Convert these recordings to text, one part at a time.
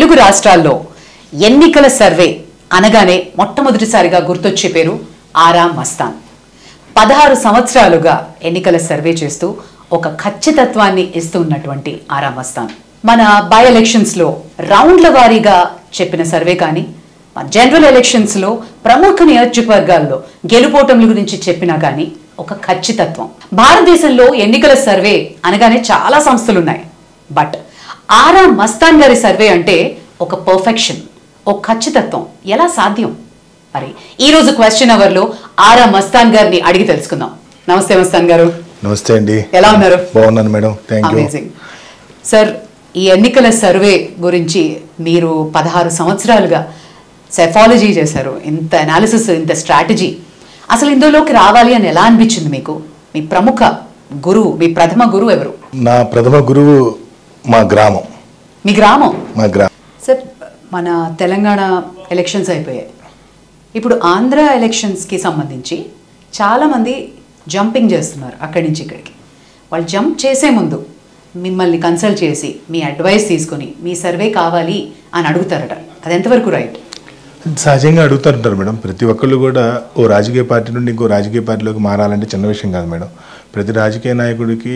తెలుగు రాష్ట్రాల్లో ఎన్నికల సర్వే అనగానే మొట్టమొదటిసారిగా గుర్తొచ్చే పేరు ఆరా మస్తాన్. 16 సంవత్సరాలుగా ఎన్నికల సర్వే చేస్తూ ఒక ఖచ్చితత్వాన్ని ఇస్తున్నటువంటి ఆరా మస్తాన్ మన బై ఎలక్షన్స్ లో రౌండ్ల వారీగా చెప్పిన సర్వే కానీ జనరల్ ఎలక్షన్స్ లో ప్రముఖ నియోజకవర్గాల్లో గెలుపోటముల గురించి చెప్పినా కానీ ఒక ఖచ్చితత్వం. భారతదేశంలో ఎన్నికల సర్వే అనగానే చాలా సంస్థలు ఉన్నాయి. బట్ ఆరా మస్తాన్ గారి సర్వే అంటే ఒక పర్ఫెక్షన్, ఒక ఖచ్చితత్వం ఎలా సాధ్యం? మరి ఈ రోజు క్వశ్చన్ అవర్ లో ఆరా మస్తాన్ గారిని అడిగి తెలుసుకుందాం. నమస్తే మస్తాన్ గారు. నమస్తే అండి. ఎలా ఉన్నారు? బాగున్నాను మేడం. Thank you. సార్, ఈ ఎన్నికల సర్వే గురించి మీరు 16 సంవత్సరాలుగా సెఫాలజీ చేశారు. ఇంత అనాలిసిస్, ఇంత స్ట్రాటజీ, అసలు ఇందులోకి రావాలి అని ఎలా అనిపించింది మీకు? మీ ప్రముఖ గురువు, మీ ప్రథమ గురువు ఎవరు? నా ప్రథమ గురువు మా గ్రామం. మీ గ్రామం? మా గ్రామం. సార్, మన తెలంగాణ ఎలక్షన్స్ అయిపోయాయి. ఇప్పుడు ఆంధ్ర ఎలక్షన్స్కి సంబంధించి చాలామంది జంపింగ్ చేస్తున్నారు అక్కడి నుంచి ఇక్కడికి. వాళ్ళు జంప్ చేసే ముందు మిమ్మల్ని కన్సల్ట్ చేసి మీ అడ్వైస్ తీసుకొని మీ సర్వే కావాలి అని అడుగుతారట. అది ఎంతవరకు రైట్? సహజంగా అడుగుతుంటారు మేడం. ప్రతి ఒక్కళ్ళు కూడా ఓ రాజకీయ పార్టీ నుండి ఇంకో రాజకీయ పార్టీలోకి మారాలంటే చిన్న విషయం కాదు మేడం. ప్రతి రాజకీయ నాయకుడికి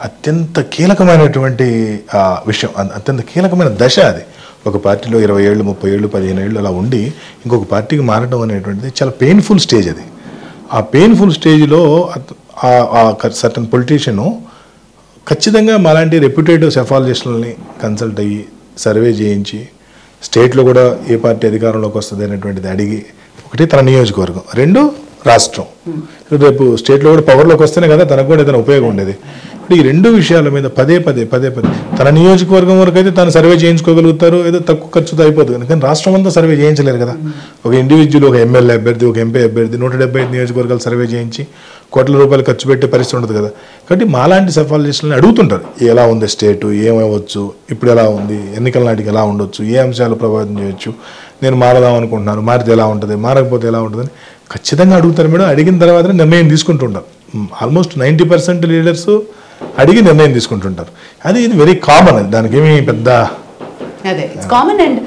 అత్యంత కీలకమైనటువంటి విషయం, అత్యంత కీలకమైన దశ అది. ఒక పార్టీలో 20 ఏళ్ళు, 30 ఏళ్ళు, 15 ఏళ్ళు అలా ఉండి ఇంకొక పార్టీకి మారడం అనేటువంటిది చాలా పెయిన్ఫుల్ స్టేజ్ అది. ఆ పెయిన్ఫుల్ స్టేజ్లో సర్టన్ పొలిటీషియను ఖచ్చితంగా మాలాంటి రెప్యూటేటివ్ సెఫాలజిస్టులని కన్సల్ట్ అయ్యి సర్వే చేయించి స్టేట్లో కూడా ఏ పార్టీ అధికారంలోకి వస్తుంది అనేటువంటిది అడిగి, ఒకటి తన నియోజకవర్గం, 2 రాష్ట్రం. రేపు స్టేట్లో కూడా పవర్లోకి వస్తేనే కదా తనకు కూడా ఏదైనా ఉపయోగం ఉండేది. ఇప్పుడు ఈ 2 విషయాల మీద పదే పదే తన నియోజకవర్గం వరకు అయితే తను సర్వే చేయించుకోగలుగుతారు, ఏదో తక్కువ ఖర్చుతో అయిపోతుంది. కానీ రాష్ట్రం అంతా సర్వే చేయించలేరు కదా. ఒక ఇండివిజువల్, ఒక ఎమ్మెల్యే అభ్యర్థి, ఒక ఎంపీ అభ్యర్థి 175 నియోజకవర్గాలు సర్వే చేయించి కోట్ల రూపాయలు ఖర్చు పెట్టే పరిస్థితి ఉండదు కదా. కాబట్టి మాలాంటి సెఫాలజిస్టులను అడుగుతుంటారు, ఎలా ఉంది స్టేటు, ఏమవచ్చు, ఇప్పుడు ఎలా ఉంది, ఎన్నికల నాటికి ఎలా ఉండొచ్చు, ఏ అంశాలు ప్రభావితం చేయొచ్చు, నేను మారదాం అనుకుంటున్నాను, మారితే ఎలా ఉంటుంది, మారకపోతే ఎలా ఉంటుందని ఖచ్చితంగా అడుగుతారు మేడం. అడిగిన తర్వాత నిర్ణయం తీసుకుంటుంటారు. ఆల్మోస్ట్ 90% లీడర్స్ అడిగి నిర్ణయం తీసుకుంటుంటారు. అది ఇది వెరీ కామన్. దానికి ఏమి పెద్ద అదే it's common and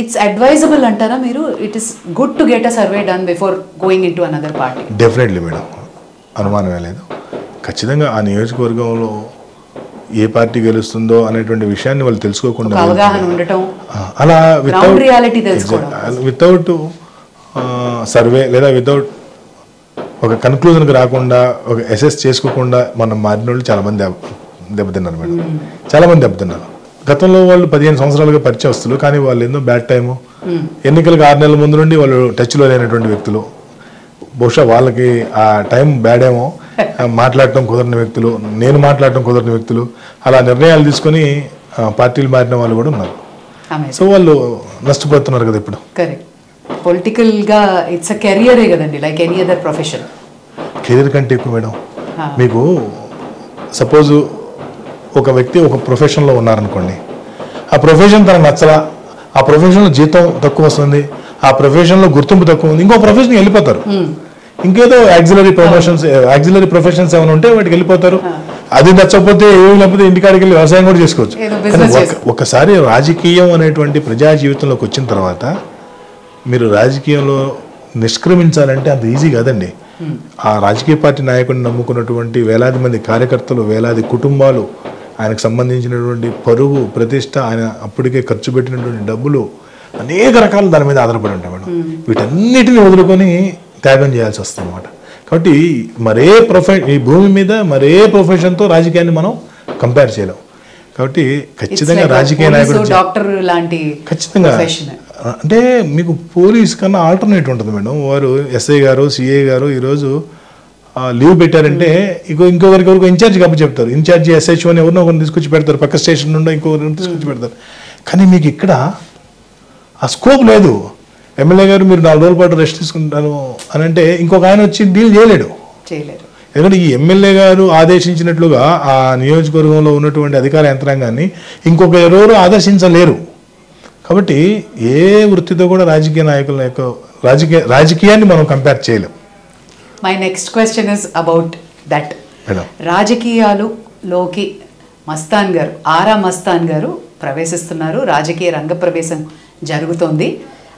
it's advisable అంటారా మీరు? It is good to get a survey done before going in to another party. Definitely madam, అనుమానమే లేదు. ఖచ్చితంగా ఆ నియోజకవర్గంలో ఏ పార్టీ గెలుస్తుందో అనేటువంటి విషయాన్ని వాళ్ళు తెలుసుకోకుండా అవగాహన ఉండటం, అలా వితౌట్ సర్వే లేదా వితౌట్ ఒక కన్క్లూజన్కి రాకుండా, ఒక అసెస్ చేసుకోకుండా మనం మారిన వాళ్ళు చాలామంది దెబ్బతిన్నారు మేడం. చాలామంది దెబ్బతిన్నారు. గతంలో వాళ్ళు 15 సంవత్సరాలుగా పరిచయస్తులు, కానీ వాళ్ళు ఎన్నో బ్యాడ్ టైము, ఎన్నికలకు 6 నెలల ముందు నుండి వాళ్ళు టచ్లో లేనటువంటి వ్యక్తులు. బహుశా వాళ్ళకి ఆ టైం బ్యాడ్ ఏమో, మాట్లాడటం కుదరని వ్యక్తులు, నేను మాట్లాడటం కుదరని వ్యక్తులు, అలా నిర్ణయాలు తీసుకొని పార్టీలు మారిన వాళ్ళు కూడా ఉన్నారు. సో వాళ్ళు నష్టపోతున్నారు కదా ఇప్పుడు. కరెక్ట్. పొలిటికల్ గా ఇట్స్ అ కెరియరే కదండి, like any other profession. Career కంటే ఎక్కువ మేడం. మీకు సపోజ్ ఒక వ్యక్తి ఒక ప్రొఫెషన్లో ఉన్నారనుకోండి, ఆ ప్రొఫెషన్ తనకు నచ్చలా, ఆ ప్రొఫెషన్లో జీతం తక్కువ వస్తుంది, ఆ ప్రొఫెషన్లో గుర్తింపు తక్కువ ఉంది, ఇంకో ప్రొఫెషన్కి వెళ్ళిపోతారు. ఇంకేదో యాక్సిలరీ ప్రొఫెషన్స్ ఏమైనా ఉంటే వాటికి వెళ్ళిపోతారు. అది నచ్చకపోతే ఏమి లేకపోతే ఇంటికాడికి వెళ్ళి వ్యవసాయం కూడా చేసుకోవచ్చు. ఒకసారి రాజకీయం అనేటువంటి ప్రజా జీవితంలోకి వచ్చిన తర్వాత మీరు రాజకీయంలో నిష్క్రమించాలంటే అంత ఈజీ కాదండి. ఆ రాజకీయ పార్టీ నాయకుడిని నమ్ముకున్నటువంటి వేలాది మంది కార్యకర్తలు, వేలాది కుటుంబాలు, ఆయనకు సంబంధించినటువంటి పరువు, ప్రతిష్ట, ఆయన అప్పటికే ఖర్చు పెట్టినటువంటి డబ్బులు, అనేక రకాలు దాని మీద ఆధారపడి ఉంటాయి మేడం. వీటన్నిటిని వదులుకొని త్యాగం చేయాల్సి వస్తుంది అన్నమాట. కాబట్టి ఈ భూమి మీద మరే ప్రొఫెషన్తో రాజకీయాన్ని మనం కంపేర్ చేయలేం. కాబట్టి ఖచ్చితంగా రాజకీయ నాయకుడు ఖచ్చితంగా అంటే మీకు పోలీస్ కన్నా ఆల్టర్నేట్ ఉంటుంది మేడం. వారు ఎస్ఐ గారు, సిఐ గారు ఈరోజు లీవ్ పెట్టారంటే ఇంకొకరికి ఇన్ఛార్జికి అప్పు చెప్తారు. ఇన్ఛార్జి ఎస్హెచ్ఓని ఎవరినో ఒకరిని తీసుకొచ్చి పెడతారు, పక్క స్టేషన్ నుండి ఇంకొకరిని తీసుకొచ్చి పెడతారు. కానీ మీకు ఇక్కడ ఆ స్కోప్ లేదు. ఎమ్మెల్యే గారు మీరు 4 రోజుల పాటు రెస్ట్ తీసుకుంటాను అని అంటే ఇంకొక ఆయన వచ్చి డీల్ చేయలేడు. ఎందుకంటే ఈ ఎమ్మెల్యే గారు ఆదేశించినట్లుగా ఆ నియోజకవర్గంలో ఉన్నటువంటి అధికార యంత్రాంగాన్ని ఇంకొక ఎవరు ఆదేశించలేరు. కాబట్టి ఏ వృత్తితో కూడా రాజకీయ నాయకుల యొక్క రాజకీయాన్ని మనం కంపేర్ చేయలేం. My next question is about that. రాజకీయాలలోకి మస్తాన్ గారు, ఆరా మస్తాన్ గారు ప్రవేశిస్తున్నారు, రాజకీయ రంగ ప్రవేశం జరుగుతోంది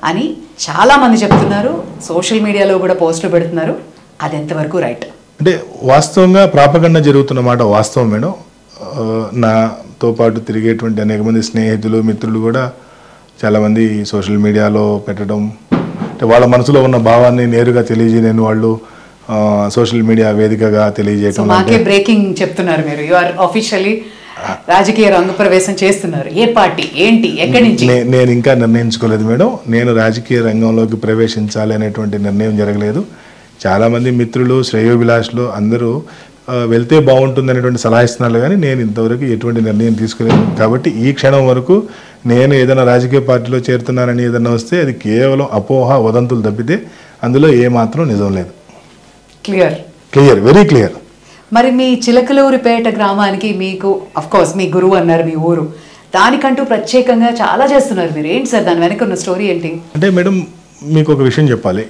అని చాలామంది చెప్తున్నారు. సోషల్ మీడియాలో కూడా పోస్టులు పెడుతున్నారు. అది ఎంతవరకు రైట్? అంటే వాస్తవంగా ప్రాపగండ జరుగుతున్న మాట వాస్తవం మేడం. నాతో పాటు తిరిగేటువంటి అనేక మంది స్నేహితులు మిత్రులు కూడా చాలామంది సోషల్ మీడియాలో పెట్టడం, అంటే వాళ్ళ మనసులో ఉన్న భావాన్ని నేరుగా తెలియజేయని వాళ్ళు సోషల్ మీడియా వేదికగా తెలియజేయడం. మాకే బ్రేకింగ్ చెప్తున్నారు మీరు, యు ఆర్ ఆఫీషియల్లీ రాజకీయ రంగ ప్రవేశం చేస్తున్నారు. ఏ పార్టీ, ఏంటి, ఎక్కడి నుంచి? నేను ఇంకా నిర్ణయించుకోలేదు మేడం. నేను రాజకీయ రంగంలోకి ప్రవేశించాలి అనేటువంటి నిర్ణయం జరగలేదు. చాలామంది మిత్రులు, శ్రేయోభిలాషులు అందరూ వెళ్తే బాగుంటుంది అనేటువంటి సలహా ఇస్తున్నారు, కానీ నేను ఇంతవరకు ఎటువంటి నిర్ణయం తీసుకోలేదు. కాబట్టి ఈ క్షణం వరకు నేను ఏదైనా రాజకీయ పార్టీలో చేరుతున్నానని ఏదైనా వస్తే అది కేవలం అపోహ, వదంతులు తప్పితే అందులో ఏమాత్రం నిజం లేదు. Clear, very clear. మరి మీ చిలకలూరిపేట గ్రామానికి మీకు అఫ్కోర్స్ మీ గురువు అన్నారు, మీ ఊరు, దానికంటూ ప్రత్యేకంగా చాలా చేస్తున్నారు మీరు. ఏంటి సార్ దాని వెనక ఉన్న స్టోరీ ఏంటి? అంటే మేడం మీకు ఒక విషయం చెప్పాలి.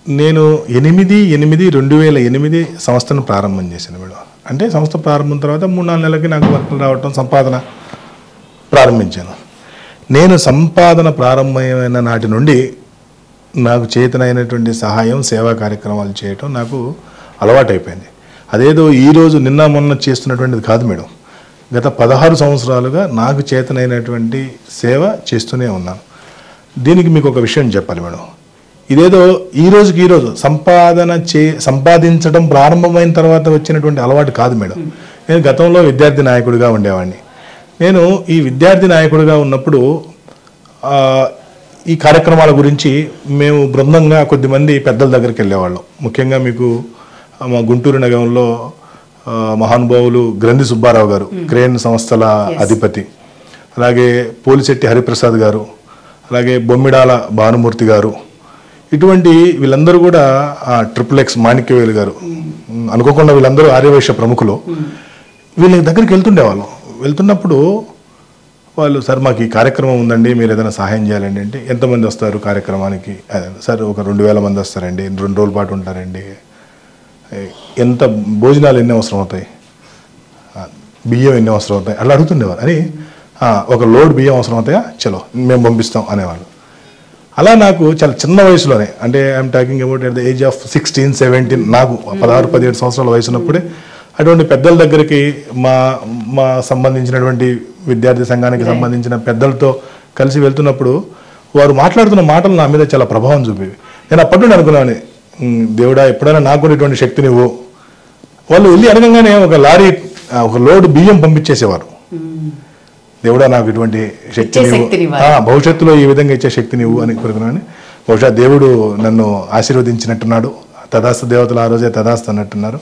నేను 8/8/2008 సంస్థను ప్రారంభం చేశాను మేడం. అంటే సంస్థ ప్రారంభం తర్వాత 3-4 నెలలకి నాకు వర్కులు రావటం, సంపాదన ప్రారంభించాను. నేను సంపాదన ప్రారంభమైన నాటి నుండి నాకు చేతనైనటువంటి సహాయం, సేవా కార్యక్రమాలు చేయటం నాకు అలవాటైపోయింది. అదేదో ఈరోజు నిన్న మొన్న చేస్తున్నటువంటిది కాదు మేడం. గత 16 సంవత్సరాలుగా నాకు చేతనైనటువంటి సేవ చేస్తూనే ఉన్నాను. దీనికి మీకు ఒక విషయం చెప్పాలి మేడం. ఇదేదో ఈరోజు సంపాదించడం ప్రారంభమైన తర్వాత వచ్చినటువంటి అలవాటు కాదు మేడం. నేను గతంలో విద్యార్థి నాయకుడిగా ఉండేవాడిని. నేను ఈ విద్యార్థి నాయకుడిగా ఉన్నప్పుడు ఈ కార్యక్రమాల గురించి మేము బృందంగా కొద్దిమంది పెద్దల దగ్గరికి వెళ్ళేవాళ్ళం. ముఖ్యంగా మీకు మా గుంటూరు నగరంలో మహానుభావులు గ్రంథి సుబ్బారావు గారు, క్రేన్ సంస్థల అధిపతి, అలాగే పోలిశెట్టి హరిప్రసాద్ గారు, అలాగే బొమ్మిడాల భానుమూర్తి గారు, ఇటువంటి వీళ్ళందరూ కూడా XXX మాణిక్యవేలు గారు, అనుకోకుండా వీళ్ళందరూ ఆర్యవైశ్య ప్రముఖులు. వీళ్ళ దగ్గరికి వెళ్తుండేవాళ్ళం. వెళ్తున్నప్పుడు వాళ్ళు, సార్ మాకు ఈ కార్యక్రమం ఉందండి, మీరు ఏదైనా సహాయం చేయాలండి అంటే, ఎంతమంది వస్తారు కార్యక్రమానికి? సార్ ఒక 2000 మంది వస్తారండి, 2 రోజుల పాటు ఉంటారండి. ఎంత భోజనాలు ఎన్ని అవసరం అవుతాయి, బియ్యం ఎన్ని అవసరం అవుతాయి అలా అడుగుతుండేవారు. అని ఒక లోడ్ బియ్యం అవసరం అవుతాయా, చలో మేము పంపిస్తాం అనేవాళ్ళు. అలా నాకు చాలా చిన్న వయసులోనే, అంటే I'm talking about at the age of 16, 17, నాకు 16-17 సంవత్సరాల వయసు ఉన్నప్పుడే అటువంటి పెద్దల దగ్గరికి మా సంబంధించినటువంటి విద్యార్థి సంఘానికి సంబంధించిన పెద్దలతో కలిసి వెళ్తున్నప్పుడు వారు మాట్లాడుతున్న మాటలు నా మీద చాలా ప్రభావం చూపేవి. నేను అప్పటి నుండి అనుకున్నాను, దేవుడా ఎప్పుడైనా నాకు కూడా ఇటువంటి శక్తిని ఇవ్వు. వాళ్ళు వెళ్ళి అడగంగానే ఒక లోడ్ బియ్యం పంపించేసేవారు. దేవుడా నాకు ఇటువంటి శక్తిని, భవిష్యత్తులో ఈ విధంగా ఇచ్చే శక్తిని ఇవ్వు అని కోరుకున్నాను. బహుశా దేవుడు నన్ను ఆశీర్వదించినట్టున్నాడు. తదాస్తు దేవతలు ఆ రోజే తదాస్తు అన్నట్టున్నారు.